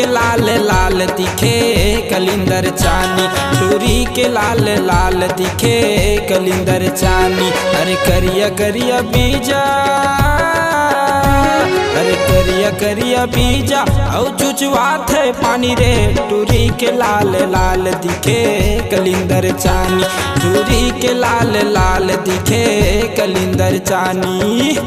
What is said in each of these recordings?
लाल लाल दिखे कलिंदर चानी, टूरी के लाल लाल दिखे कलिंदर चानी। अरे करिया करिया बीजा, अरे करिया करिया बीजा औ चुचवात है पानी रे, टूरी के लाल लाल दिखे कलिंदर चानी, टूरी के लाल लाल दिखे कलिंदर चानी।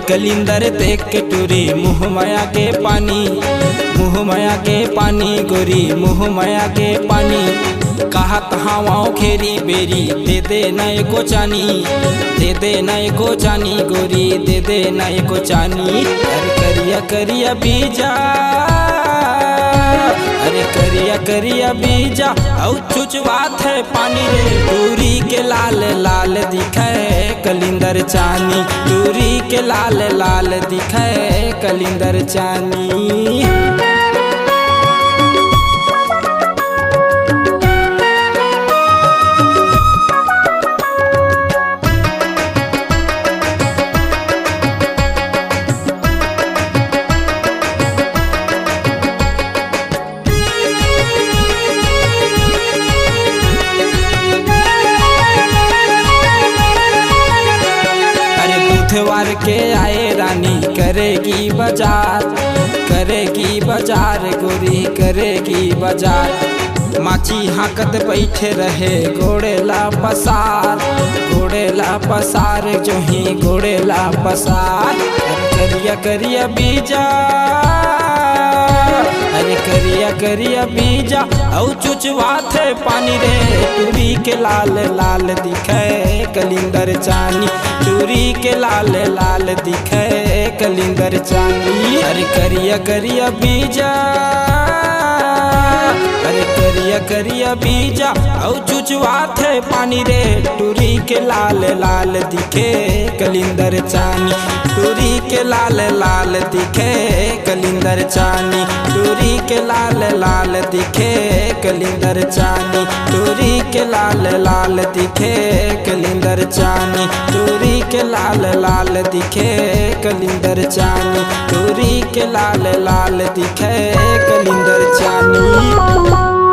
कलिंदर देख के टूरी मुँह माया के पानी, मुँह माया के पानी गोरी मुँह माया के पानी। कहा तहाँ खेरी बेरी दे दे नए को चानी, दे दे नए को चानी गोरी दे दे नए को चानी। अरे करिया करिया बीजा, अरे करिया करिया बीजा औ चुचवात है पानी रे, टूरी के लाल लाल दिखे कलिंदर चानी, टूरी के लाल लाल दिखे कलिंदर चानी। बुधवार के आए रानी करेगी बाजार, करेगी बाजार गोरी करेगी बाजार। माची हाकत बैठे रहे घोड़ेला पसार, घोड़ेला पसार जो ही घोड़ेला पसार। करिया करिया बीजा, अरे करिया करिया बीजा औ चुचवात है पानी रे, टूरी के लाल लाल दिखे कलिंदर चानी, टूरी के लाल लाल दिखे कलिंदर चानी। अरे करिया करिया बीजा, अरे करिया करिया बीजा औ चुचवात है पानी रे, टूरी के लाल लाल दिखे कलिंदर चानी, टूरी के लाल लाल दिखे कलिंदर चानी, टूरी के लाल लाल दिखे कलिंदर चानी, टूरी के लाल लाल दिखे कलिंदर चानी, टूरी के लाल लाल दिखे कलिंदर चानी, टूरी के लाल लाल दिखे कलिंदर चानी।